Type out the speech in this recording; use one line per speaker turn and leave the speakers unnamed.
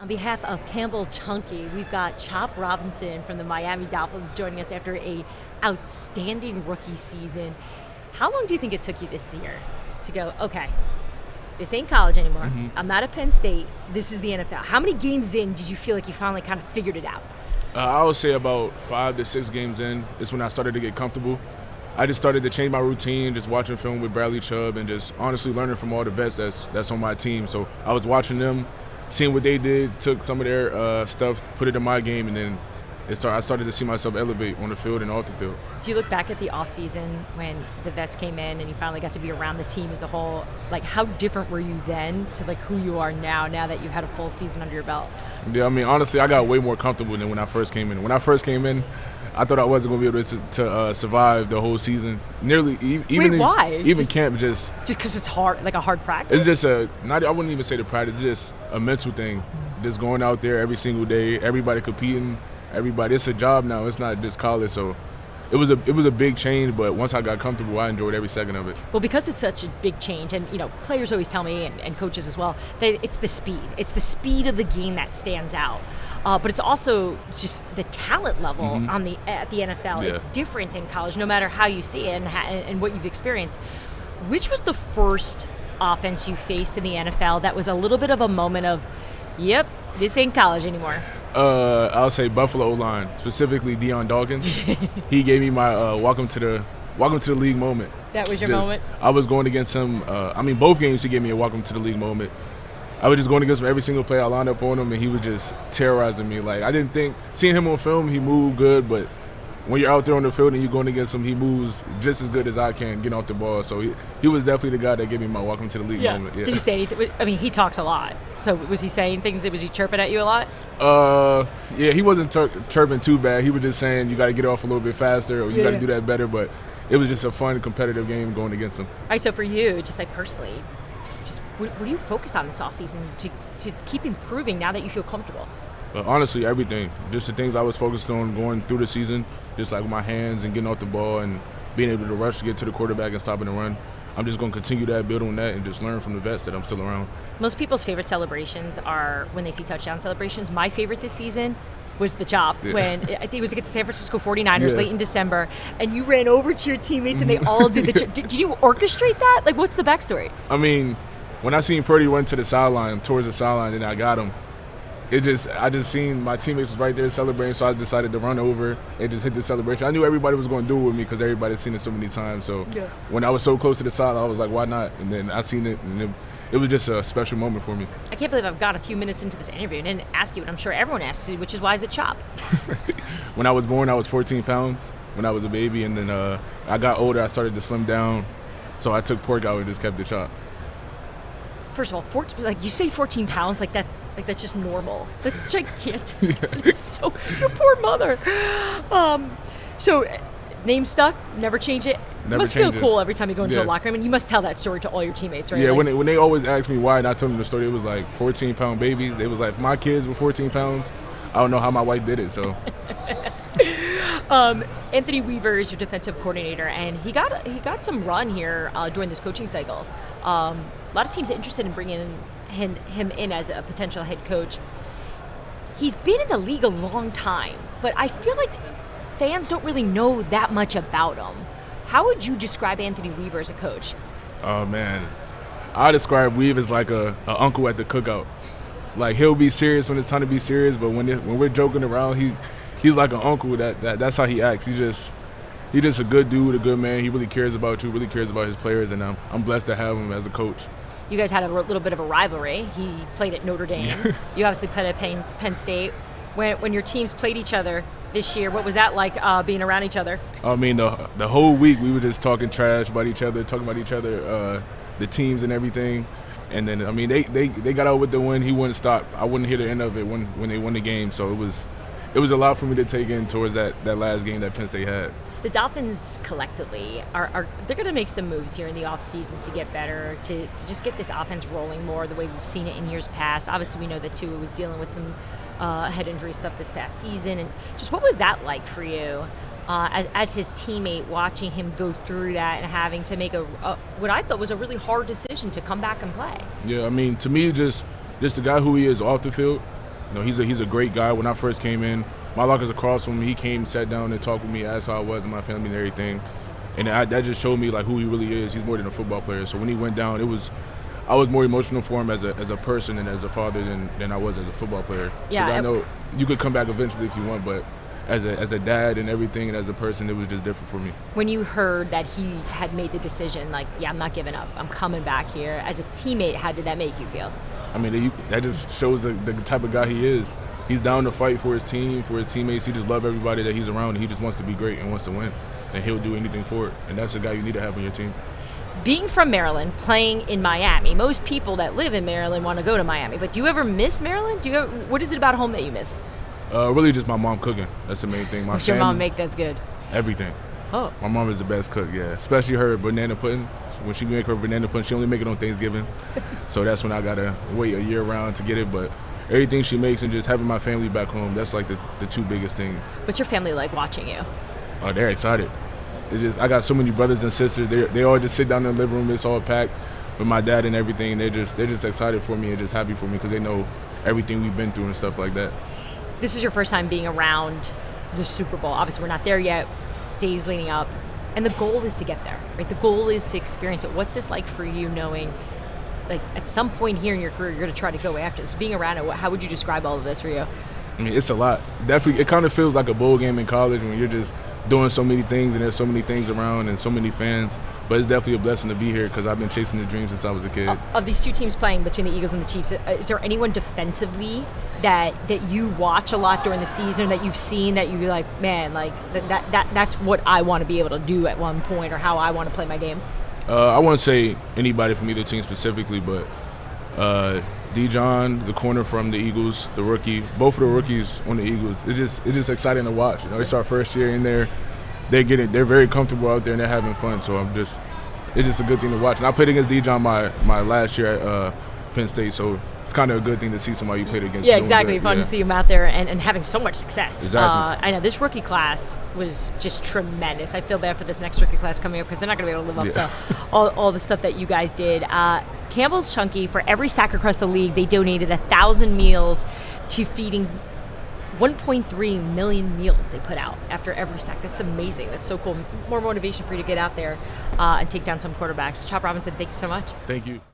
On behalf of Campbell Chunky, we've got Chop Robinson from the Miami Dolphins joining us after a outstanding rookie season. How long do you think it took you this year to go, okay, this ain't college anymore. I'm not at Penn State. This is the NFL. How many games in did you feel like you finally kind of figured it out?
I would say about 5 to 6 games in is when I started to get comfortable. I just started to change my routine, just watching film with Bradley Chubb and just honestly learning from all the vets that's on my team. So I was watching them, seeing what they did, took some of their stuff, put it in my game, and then I started to see myself elevate on the field and off the field.
Do you look back at the offseason when the vets came in and you finally got to be around the team as a whole? Like, how different were you then to like who you are now that you've had a full season under your belt?
Yeah, I mean, honestly, I got way more comfortable than when I first came in. When I first came in, I thought I wasn't going to be able to survive the whole season.
Why?
Even camp, just
because it's hard, like a hard practice?
It's just I wouldn't even say the practice, it's just a mental thing. Just going out there every single day, everybody competing, it's a job now. It's not just college, so it was a big change. But once I got comfortable, I enjoyed every second of it.
Well, because it's such a big change, and players always tell me, and coaches as well, that it's the speed. It's the speed of the game that stands out. But it's also just the talent level at the NFL.
Yeah.
It's different than college, no matter how you see it and what you've experienced. Which was the first offense you faced in the NFL that was a little bit of a moment of, yep, this ain't college anymore?
I'll say Buffalo O-line, specifically Dion Dawkins. He gave me my welcome to the league moment.
That was your moment?
I was going against him. Both games he gave me a welcome to the league moment. I was just going against him every single play. I lined up on him, and he was just terrorizing me. Like, I didn't think – seeing him on film, he moved good, but when you're out there on the field and you're going against him, he moves just as good as I can getting off the ball. So he was definitely the guy that gave me my welcome to the league moment. Yeah.
Did he say anything? I mean, he talks a lot. So was he saying things? Was he chirping at you a lot?
Yeah, he wasn't chirping too bad. He was just saying you got to get off a little bit faster or you got to do that better. But it was just a fun, competitive game going against him.
All right, so for you, just like personally, just what do you focus on this offseason to keep improving now that you feel comfortable?
Honestly, everything. Just the things I was focused on going through the season, just like my hands and getting off the ball and being able to rush to get to the quarterback and stopping the run. I'm just going to continue that, build on that, and just learn from the vets that I'm still around.
Most people's favorite celebrations are when they see touchdown celebrations. My favorite this season was the chop when I think it was against the San Francisco 49ers late in December, and you ran over to your teammates and they all did the chop. Did you orchestrate that? Like, what's the backstory?
I mean, when I seen Purdy run to the sideline, towards the sideline, and I got him, I just seen my teammates was right there celebrating, so I decided to run over and just hit the celebration. I knew everybody was going to do it with me because everybody's seen it so many times. So when I was so close to the sideline, I was like, why not? And then I seen it, and it was just a special moment for me.
I can't believe I've got a few minutes into this interview and didn't ask you, and I'm sure everyone asks you, which is, why is it chop?
When I was born, I was 14 pounds when I was a baby, and then I got older, I started to slim down, so I took pork out and just kept the chop.
First of all, you say 14 pounds, that's just normal. That's gigantic. So your poor mother. So name stuck, never change it.
Never
must
change
feel
it.
cool every time you go into a locker room, and you must tell that story to all your teammates, right?
Yeah,
like,
when they always ask me why, and I tell them the story, it was like 14-pound babies. They was like, if my kids were 14 pounds, I don't know how my wife did it. So.
Anthony Weaver is your defensive coordinator, and he got some run here during this coaching cycle. A lot of teams are interested in bringing him in as a potential head coach. He's been in the league a long time, but I feel like fans don't really know that much about him. How would you describe Anthony Weaver as a coach?
Oh, man. I describe Weaver as like a uncle at the cookout. Like, he'll be serious when it's time to be serious, but when we're joking around, he's like an uncle. That's how he acts. He's just a good dude, a good man. He really cares about you, really cares about his players, and I'm blessed to have him as a coach.
You guys had a little bit of a rivalry. He played at Notre Dame. You obviously played at Penn State. When your teams played each other this year, what was that like being around each other?
I mean, the whole week we were just talking trash about each other, the teams and everything. And then, I mean, they got out with the win. He wouldn't stop. I wouldn't hear the end of it when they won the game. So it was a lot for me to take in towards that last game that Penn State had.
The Dolphins collectively they're going to make some moves here in the offseason to get better, to just get this offense rolling more the way we've seen it in years past. Obviously, we know that Tua was dealing with some head injury stuff this past season. And just what was that like for you as his teammate, watching him go through that and having to make what I thought was a really hard decision to come back and play?
Yeah, I mean, to me, just the guy who he is off the field, You know, he's a great guy. When I first came in, my locker's across from him. He came, sat down, and talked with me, asked how I was and my family and everything. And that just showed me like who he really is. He's more than a football player. So when he went down, I was more emotional for him as a person and as a father than I was as a football player.
Yeah,
I know you could come back eventually if you want, but as a dad and everything and as a person, it was just different for me.
When you heard that he had made the decision, like, yeah, I'm not giving up, I'm coming back here, as a teammate, how did that make you feel?
I mean, that just shows the type of guy he is. He's down to fight for his team, for his teammates. He just loves everybody that he's around, and he just wants to be great and wants to win, and he'll do anything for it. And that's the guy you need to have on your team.
Being from Maryland, playing in Miami, most people that live in Maryland want to go to Miami, but do you ever miss Maryland? What is it about home that you miss?
Really just my mom cooking. That's the main thing.
What's your mom make that's good?
Everything.
Oh.
My mom is the best cook, yeah. Especially her banana pudding. When she make her banana pudding, she only make it on Thanksgiving. So that's when I got to wait a year around to get it. But everything she makes and just having my family back home, that's like the two biggest things.
What's your family like watching you?
Oh, they're excited. I got so many brothers and sisters. They all just sit down in the living room. It's all packed with my dad and everything. They're just excited for me and just happy for me because they know everything we've been through and stuff like that.
This is your first time being around the Super Bowl. Obviously, we're not there yet, days leading up. And the goal is to get there, right? The goal is to experience it. What's this like for you knowing, like, at some point here in your career, you're going to try to go after this? Being around it, how would you describe all of this for you?
I mean, it's a lot. Definitely, it kind of feels like a bowl game in college when you're just doing so many things and there's so many things around and so many fans. But it's definitely a blessing to be here because I've been chasing the dream since I was a kid.
Of these two teams playing between the Eagles and the Chiefs, is there anyone defensively that you watch a lot during the season that you've seen that you're like, man, like that's what I want to be able to do at one point or how I want to play my game?
I wouldn't say anybody from either team specifically, but Dion, the corner from the Eagles, the rookie, both of the rookies on the Eagles, it's just exciting to watch. You know, it's our first year in there. They're very comfortable out there and they're having fun. So it's just a good thing to watch. And I played against Dion my last year at Penn State, so it's kind of a good thing to see somebody you played against.
Yeah, exactly. Fun to see him out there and having so much success.
Exactly.
I know this rookie class was just tremendous. I feel bad for this next rookie class coming up because they're not going to be able to live up to all the stuff that you guys did. Campbell's Chunky, for every sack across the league, they donated 1,000 meals to feeding 1.3 million meals they put out after every sack. That's amazing. That's so cool. More motivation for you to get out there and take down some quarterbacks. Chop Robinson, thanks so much.
Thank you.